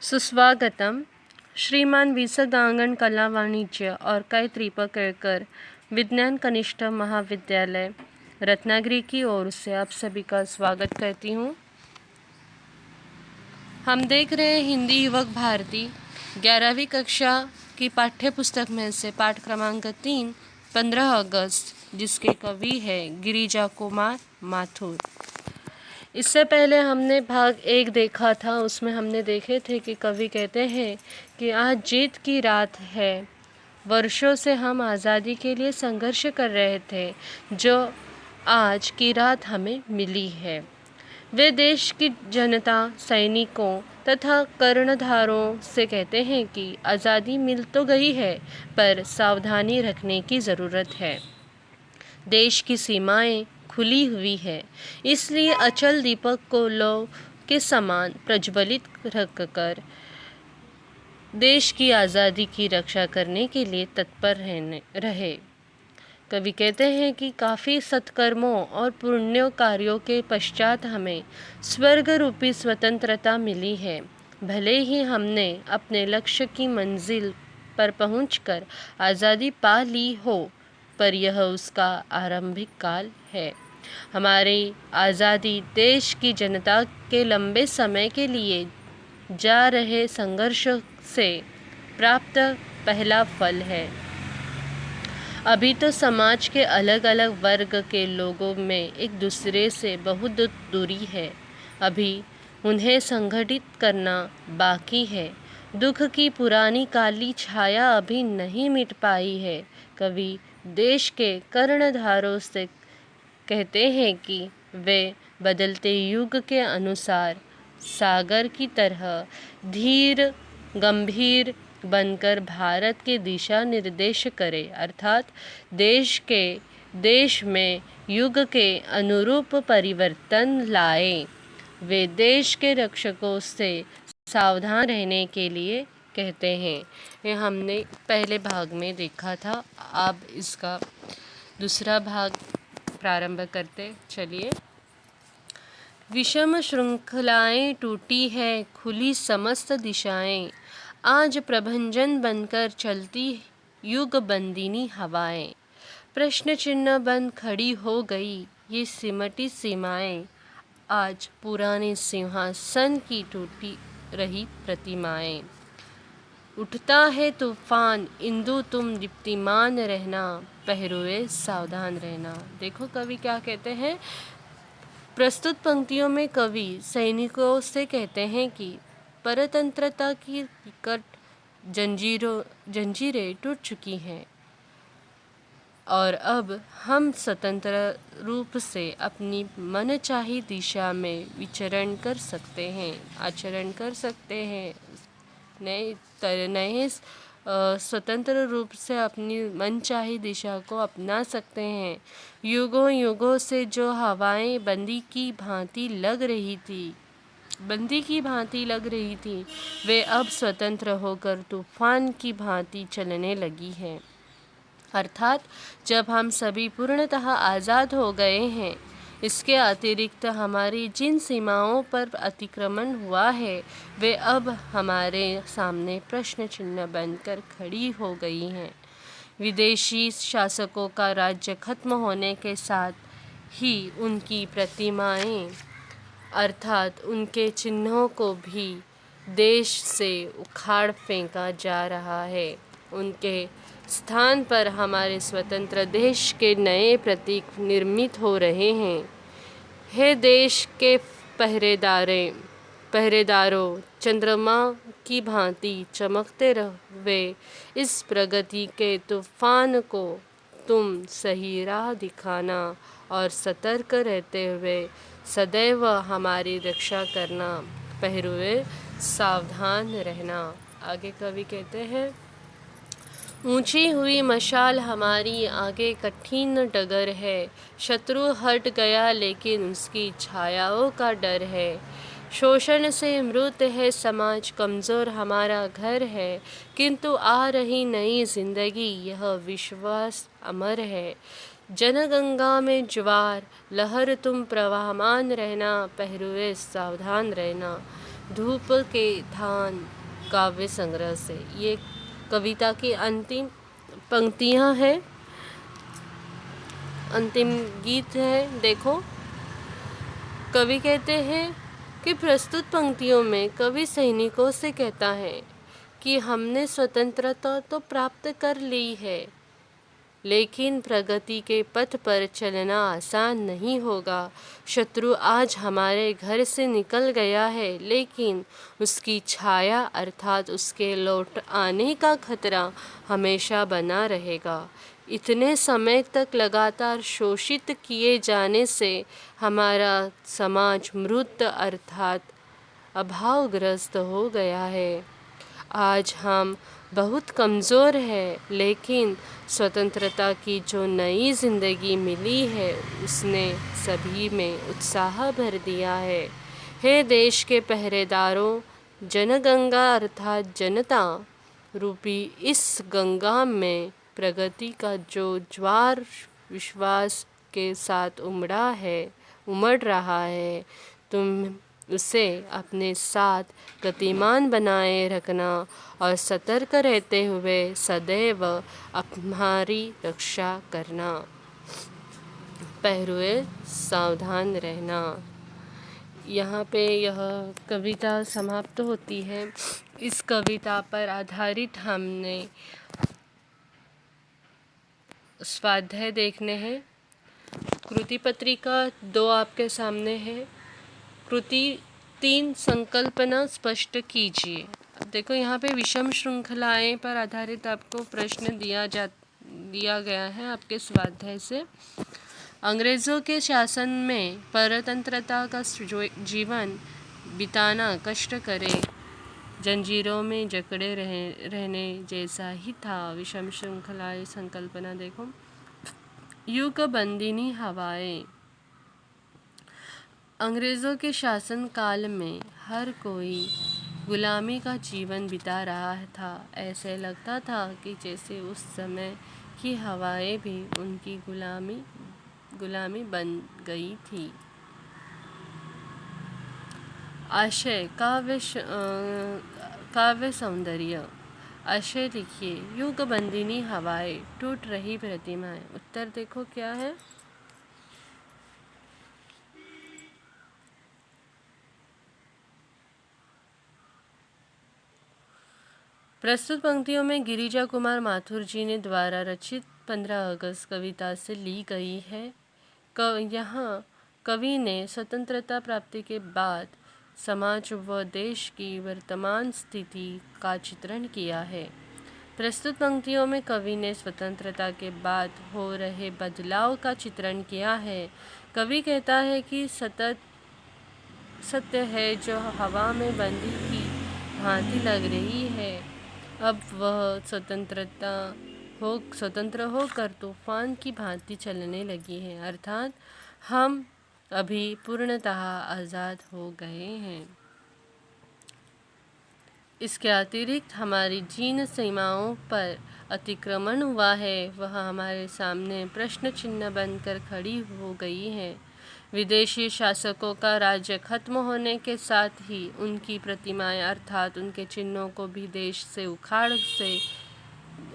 सुस्वागतम। श्रीमान विसगांगण कला वाणिज्य और गायत्री केळकर विज्ञान कनिष्ठ महाविद्यालय रत्नागिरी की ओर से आप सभी का स्वागत करती हूँ। हम देख रहे हैं हिंदी युवक भारती 11वीं कक्षा की पाठ्य पुस्तक में से पाठ क्रमांक 3 15 अगस्त, जिसके कवि है गिरिजा कुमार माथुर। इससे पहले हमने भाग 1 देखा था। उसमें हमने देखे थे कि कवि कहते हैं कि आज जीत की रात है। वर्षों से हम आज़ादी के लिए संघर्ष कर रहे थे, जो आज की रात हमें मिली है। वे देश की जनता, सैनिकों तथा कर्णधारों से कहते हैं कि आज़ादी मिल तो गई है, पर सावधानी रखने की ज़रूरत है। देश की सीमाएं खुली हुई है, इसलिए अचल दीपक को लौ के समान प्रज्वलित रखकर देश की आज़ादी की रक्षा करने के लिए तत्पर रहे। कवि कहते हैं कि काफ़ी सत्कर्मों और पुण्य कार्यों के पश्चात हमें स्वर्ग रूपी स्वतंत्रता मिली है। भले ही हमने अपने लक्ष्य की मंजिल पर पहुंचकर आज़ादी पा ली हो, पर यह उसका आरंभिक काल है। हमारी आज़ादी देश की जनता के लंबे समय के लिए जा रहे संघर्ष से प्राप्त पहला फल है। अभी तो समाज के अलग अलग वर्ग के लोगों में एक दूसरे से बहुत दूरी है। अभी उन्हें संगठित करना बाकी है। दुख की पुरानी काली छाया अभी नहीं मिट पाई है। कवि देश के कर्णधारों से कहते हैं कि वे बदलते युग के अनुसार सागर की तरह धीर गंभीर बनकर भारत के दिशा निर्देश करे, अर्थात देश में युग के अनुरूप परिवर्तन लाए। वे देश के रक्षकों से सावधान रहने के लिए कहते हैं। ये हमने पहले भाग में देखा था। अब इसका दूसरा भाग प्रारंभ करते चलिए। विषम श्रृंखलाएं टूटी है, खुली समस्त दिशाएं, आज प्रभंजन बनकर चलती युग बंदिनी हवाएं। प्रश्न चिन्ह बन खड़ी हो गई ये सिमटी सीमाएं, आज पुराने सिंहासन की टूटी रही प्रतिमाएं। उठता है तूफान इंदु तुम दीप्तिमान रहना, पहरुए सावधान रहना। देखो कवि क्या कहते हैं। प्रस्तुत पंक्तियों में कवि सैनिकों से कहते हैं कि परतंत्रता की विकट जंजीरें टूट चुकी हैं और अब हम स्वतंत्र रूप से अपनी मनचाही दिशा में विचरण कर सकते हैं, आचरण कर सकते हैं। नए स्वतंत्र रूप से अपनी मनचाही दिशा को अपना सकते हैं। युगों युगों से जो हवाएं बंदी की भांति लग रही थी, वे अब स्वतंत्र होकर तूफान की भांति चलने लगी हैं। अर्थात जब हम सभी पूर्णतः आज़ाद हो गए हैं, इसके अतिरिक्त हमारी जिन सीमाओं पर अतिक्रमण हुआ है, वे अब हमारे सामने प्रश्न चिन्ह बनकर खड़ी हो गई हैं। विदेशी शासकों का राज्य खत्म होने के साथ ही उनकी प्रतिमाएं अर्थात उनके चिन्हों को भी देश से उखाड़ फेंका जा रहा है। उनके स्थान पर हमारे स्वतंत्र देश के नए प्रतीक निर्मित हो रहे हैं। हे देश के पहरेदारों, चंद्रमा की भांति चमकते रहे इस प्रगति के तूफान को तुम सही राह दिखाना और सतर्क रहते हुए सदैव हमारी रक्षा करना, पहरुए सावधान रहना। आगे कवि कहते हैं। ऊंची हुई मशाल हमारी आगे कठिन डगर है, शत्रु हट गया लेकिन उसकी छायाओं का डर है। शोषण से मृत है समाज, कमज़ोर हमारा घर है, किंतु आ रही नई जिंदगी यह विश्वास अमर है। जनगंगा में ज्वार लहर तुम प्रवाहमान रहना, पहरुए सावधान रहना। धूप के थान काव्य संग्रह से। ये कविता की अंतिम पंक्तियां हैं, अंतिम गीत है। देखो, कवि कहते हैं कि प्रस्तुत पंक्तियों में कवि सैनिकों से कहता है कि हमने स्वतंत्रता तो प्राप्त कर ली है, लेकिन प्रगति के पथ पर चलना आसान नहीं होगा। शत्रु आज हमारे घर से निकल गया है, लेकिन उसकी छाया अर्थात उसके लौट आने का खतरा हमेशा बना रहेगा। इतने समय तक लगातार शोषित किए जाने से हमारा समाज मृत अर्थात अभावग्रस्त हो गया है। आज हम बहुत कमज़ोर हैं, लेकिन स्वतंत्रता की जो नई ज़िंदगी मिली है उसने सभी में उत्साह भर दिया है। हे देश के पहरेदारों, जनगंगा अर्थात जनता रूपी इस गंगा में प्रगति का जो ज्वार विश्वास के साथ उमड़ रहा है, तुम उसे अपने साथ गतिमान बनाए रखना और सतर्क रहते हुए सदैव हमारी रक्षा करना। पहरुए सावधान रहना। यहाँ पे यह कविता समाप्त होती है। इस कविता पर आधारित हमने स्वाध्याय देखने हैं। कृति पत्रिका 2 आपके सामने है। कृति 3 संकल्पना स्पष्ट कीजिए। अब देखो, यहाँ पे विषम श्रृंखलाएं पर आधारित आपको प्रश्न दिया गया है आपके स्वाध्याय से। अंग्रेज़ों के शासन में परतंत्रता का जीवन बिताना कष्ट करे, जंजीरों में जकड़े रहने जैसा ही था। विषम श्रृंखलाएं संकल्पना देखो। युग बंदिनी हवाएं। अंग्रेज़ों के शासन काल में हर कोई गुलामी का जीवन बिता रहा था। ऐसे लगता था कि जैसे उस समय की हवाएं भी उनकी गुलामी बन गई थी। आशय काव्य सौंदर्य। आशय लिखिए। युग बंदिनी हवाएं, टूट रही प्रतिमाएं। उत्तर देखो क्या है। प्रस्तुत पंक्तियों में गिरिजा कुमार माथुर जी ने द्वारा रचित 15 अगस्त कविता से ली गई है। यहाँ कवि ने स्वतंत्रता प्राप्ति के बाद समाज व देश की वर्तमान स्थिति का चित्रण किया है। प्रस्तुत पंक्तियों में कवि ने स्वतंत्रता के बाद हो रहे बदलाव का चित्रण किया है। कवि कहता है कि सत्य है जो हवा में बंदी की भांति लग रही है, अब वह स्वतंत्र होकर तूफान की भांति चलने लगी है, अर्थात हम अभी पूर्णतः आज़ाद हो गए हैं। इसके अतिरिक्त हमारी जिन सीमाओं पर अतिक्रमण हुआ है वह हमारे सामने प्रश्न चिन्ह बनकर खड़ी हो गई है। विदेशी शासकों का राज्य खत्म होने के साथ ही उनकी प्रतिमाएं अर्थात उनके चिन्हों को भी देश से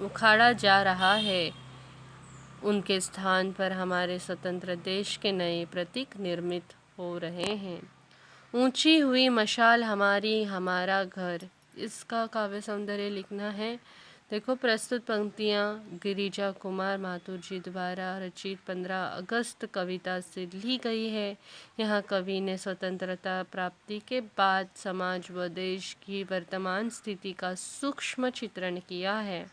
उखाड़ा जा रहा है। उनके स्थान पर हमारे स्वतंत्र देश के नए प्रतीक निर्मित हो रहे हैं। ऊंची हुई मशाल हमारा घर, इसका काव्य सौंदर्य लिखना है। देखो, प्रस्तुत पंक्तियाँ गिरिजा कुमार माथुर जी द्वारा रचित 15 अगस्त कविता से ली गई है। यहाँ कवि ने स्वतंत्रता प्राप्ति के बाद समाज व देश की वर्तमान स्थिति का सूक्ष्म चित्रण किया है।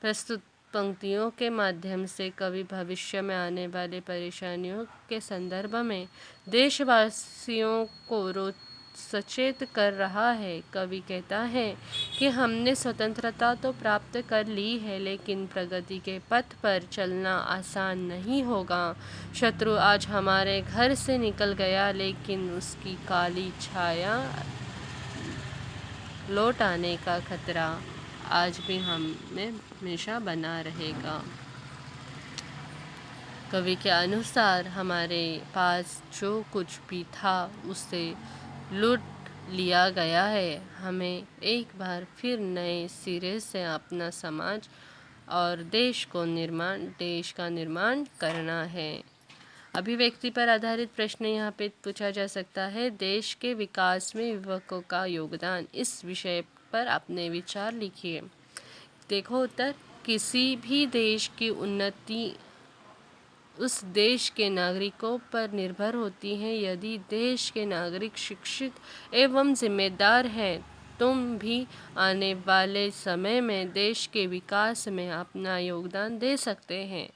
प्रस्तुत पंक्तियों के माध्यम से कवि भविष्य में आने वाले परेशानियों के संदर्भ में देशवासियों को सचेत कर रहा है। कवि कहता है कि हमने स्वतंत्रता तो प्राप्त कर ली है, लेकिन प्रगति के पथ पर चलना आसान नहीं होगा। शत्रु आज हमारे घर से निकल गया, लेकिन उसकी काली छाया लौट आने का खतरा आज भी हमें हमेशा बना रहेगा। कवि के अनुसार हमारे पास जो कुछ भी था उसे लूट लिया गया है। हमें एक बार फिर नए सिरे से अपना समाज और देश का निर्माण करना है। अभिव्यक्ति पर आधारित प्रश्न यहाँ पे पूछा जा सकता है। देश के विकास में युवकों का योगदान, इस विषय पर अपने विचार लिखिए। देखो उत्तर, किसी भी देश की उन्नति उस देश के नागरिकों पर निर्भर होती है। यदि देश के नागरिक शिक्षित एवं जिम्मेदार हैं, तुम भी आने वाले समय में देश के विकास में अपना योगदान दे सकते हैं।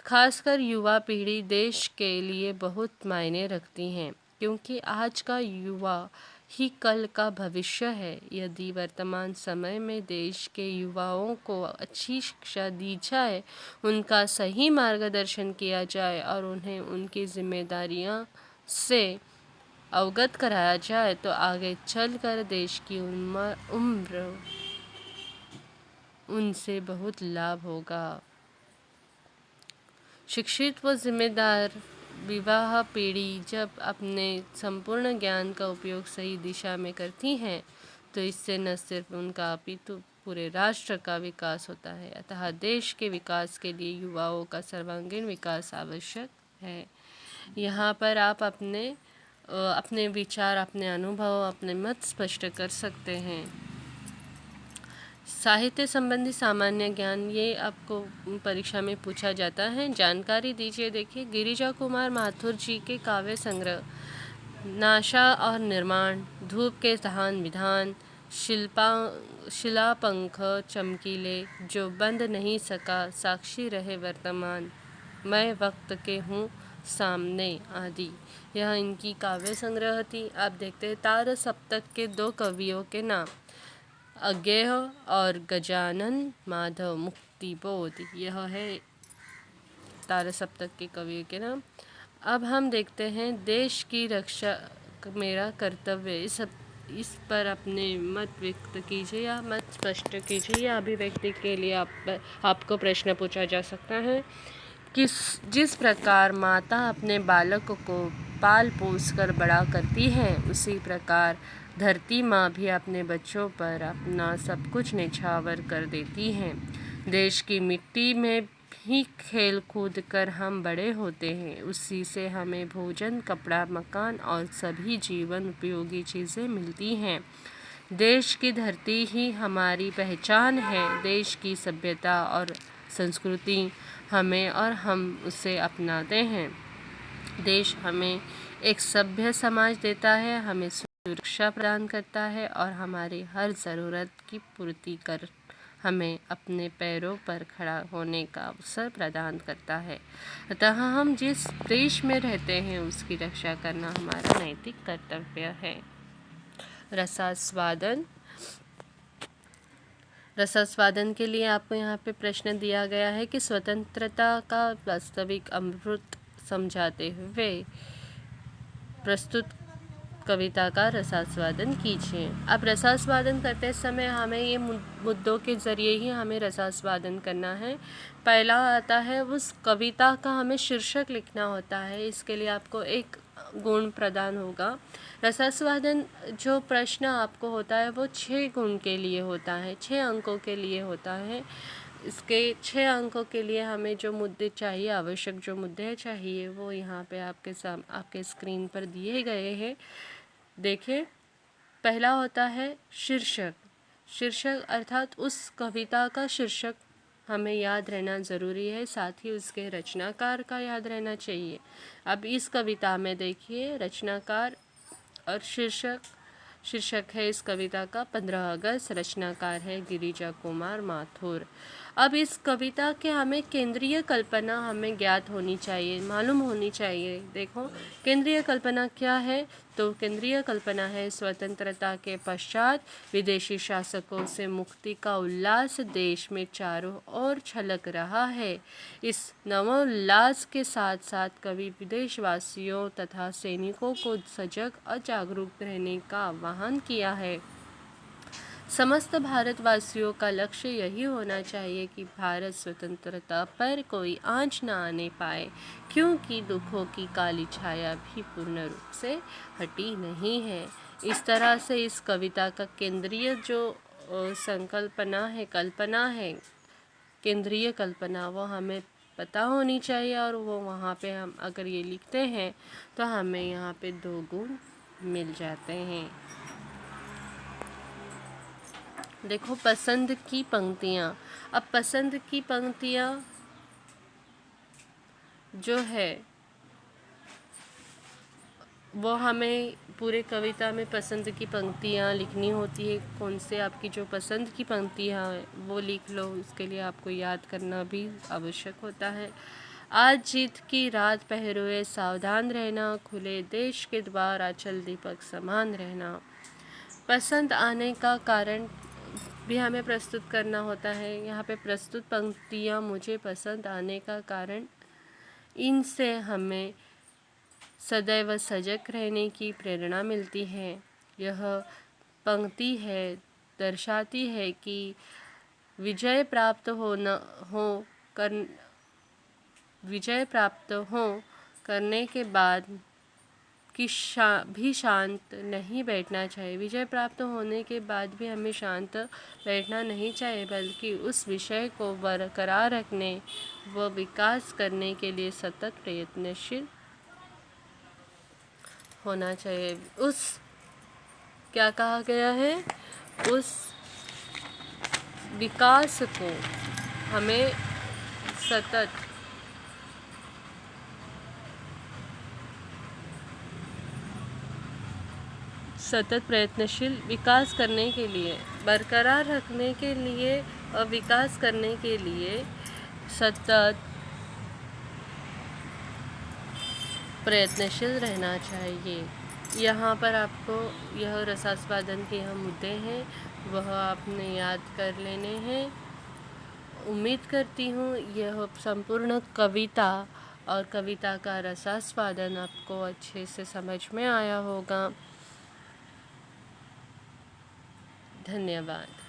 खासकर युवा पीढ़ी देश के लिए बहुत मायने रखती हैं, क्योंकि आज का युवा ही कल का भविष्य है। यदि वर्तमान समय में देश के युवाओं को अच्छी शिक्षा दी जाए, उनका सही मार्गदर्शन किया जाए और उन्हें उनकी जिम्मेदारियां से अवगत कराया जाए, तो आगे चलकर देश की उम्र उनसे बहुत लाभ होगा। शिक्षित व जिम्मेदार विवाह पीढ़ी जब अपने संपूर्ण ज्ञान का उपयोग सही दिशा में करती हैं, तो इससे न सिर्फ उनका अपितु पूरे राष्ट्र का विकास होता है। अतः देश के विकास के लिए युवाओं का सर्वांगीण विकास आवश्यक है। यहाँ पर आप अपने विचार, अपने अनुभव, अपने मत स्पष्ट कर सकते हैं। साहित्य संबंधी सामान्य ज्ञान, ये आपको परीक्षा में पूछा जाता है। जानकारी दीजिए। देखिए, गिरिजा कुमार माथुर जी के काव्य संग्रह नाशा और निर्माण, धूप के दहान विधान, शिलापंख चमकीले, जो बंद नहीं सका, साक्षी रहे वर्तमान, मैं वक्त के हूँ सामने आदि, यह इनकी काव्य संग्रह थी। आप देखते हैं तार सप्तक के दो कवियों के नाम, अज्ञेय और गजानन माधव मुक्तिबोध, यह है तार सप्तक के कवियों के नाम। अब हम देखते हैं देश की रक्षा मेरा कर्तव्य, इस पर अपने मत व्यक्त कीजिए या मत स्पष्ट कीजिए। या अभिव्यक्ति के लिए आपको प्रश्न पूछा जा सकता है कि जिस प्रकार माता अपने बालक को पाल पोस कर बड़ा करती है, उसी प्रकार धरती माँ भी अपने बच्चों पर अपना सब कुछ न्यौछावर कर देती हैं। देश की मिट्टी में भी खेल कूद कर हम बड़े होते हैं। उसी से हमें भोजन, कपड़ा, मकान और सभी जीवन उपयोगी चीज़ें मिलती हैं। देश की धरती ही हमारी पहचान है। देश की सभ्यता और संस्कृति हमें और हम उसे अपनाते हैं। देश हमें एक सभ्य समाज देता है, हमें सुरक्षा प्रदान करता है और हमारी हर ज़रूरत की पूर्ति कर हमें अपने पैरों पर खड़ा होने का अवसर प्रदान करता है। अतः हम जिस देश में रहते हैं, उसकी रक्षा करना हमारा नैतिक कर्तव्य है। रसास्वादन के लिए आपको यहाँ पे प्रश्न दिया गया है कि स्वतंत्रता का वास्तविक अमृत समझाते हुए प्रस्तुत कविता का रसास्वादन कीजिए। अब रसास्वादन करते समय हमें ये मुद्दों के ज़रिए ही हमें रसास्वादन करना है। पहला आता है, उस कविता का हमें शीर्षक लिखना होता है। इसके लिए आपको एक गुण प्रदान होगा। रसास्वादन जो प्रश्न आपको होता है वो 6 गुण के लिए होता है, 6 अंकों के लिए होता है। इसके 6 अंकों के लिए हमें जो मुद्दे चाहिए, आवश्यक जो मुद्दे चाहिए, वो यहाँ पे आपके स्क्रीन पर दिए गए हैं। देखिए, पहला होता है शीर्षक अर्थात उस कविता का शीर्षक हमें याद रहना ज़रूरी है, साथ ही उसके रचनाकार का याद रहना चाहिए। अब इस कविता में देखिए, रचनाकार और शीर्षक है इस कविता का 15 अगस्त, रचनाकार है गिरिजा कुमार माथुर। अब इस कविता के हमें केंद्रीय कल्पना हमें ज्ञात होनी चाहिए, मालूम होनी चाहिए। देखो, केंद्रीय कल्पना क्या है? तो केंद्रीय कल्पना है, स्वतंत्रता के पश्चात विदेशी शासकों से मुक्ति का उल्लास देश में चारों ओर छलक रहा है। इस नवोल्लास के साथ साथ कवि विदेशवासियों तथा सैनिकों को सजग और जागरूक रहने का आह्वान किया है। समस्त भारतवासियों का लक्ष्य यही होना चाहिए कि भारत स्वतंत्रता पर कोई आंच न आने पाए, क्योंकि दुखों की काली छाया भी पूर्ण रूप से हटी नहीं है। इस तरह से इस कविता का केंद्रीय जो संकल्पना है, कल्पना है, केंद्रीय कल्पना, वो हमें पता होनी चाहिए। और वो वहाँ पे हम अगर ये लिखते हैं तो हमें यहाँ पे 2 गुण मिल जाते हैं। देखो पसंद की पंक्तियाँ। अब पसंद की पंक्तियाँ जो है वो हमें पूरे कविता में पसंद की पंक्तियाँ लिखनी होती है। कौन से आपकी जो पसंद की पंक्तियाँ हैं वो लिख लो, इसके लिए आपको याद करना भी आवश्यक होता है। आज जीत की रात पहरोए सावधान रहना, खुले देश के द्वार आंचल दीपक समान रहना। पसंद आने का कारण भी हमें प्रस्तुत करना होता है। यहाँ पे प्रस्तुत पंक्तियाँ मुझे पसंद आने का कारण, इनसे हमें सदैव सजग रहने की प्रेरणा मिलती है। यह पंक्ति है दर्शाती है कि विजय प्राप्त करने के बाद कि भी शांत नहीं बैठना चाहिए। विजय प्राप्त होने के बाद भी हमें शांत बैठना नहीं चाहिए, बल्कि उस विषय को बरकरार रखने व विकास करने के लिए सतत प्रयत्नशील होना चाहिए। क्या कहा गया है? उस विकास को हमें सतत प्रयत्नशील विकास करने के लिए, बरकरार रखने के लिए और विकास करने के लिए सतत प्रयत्नशील रहना चाहिए। यहाँ पर आपको यह रसास्वादन के यह मुद्दे हैं वह आपने याद कर लेने हैं। उम्मीद करती हूँ यह संपूर्ण कविता और कविता का रसास्वादन आपको अच्छे से समझ में आया होगा। धन्यवाद।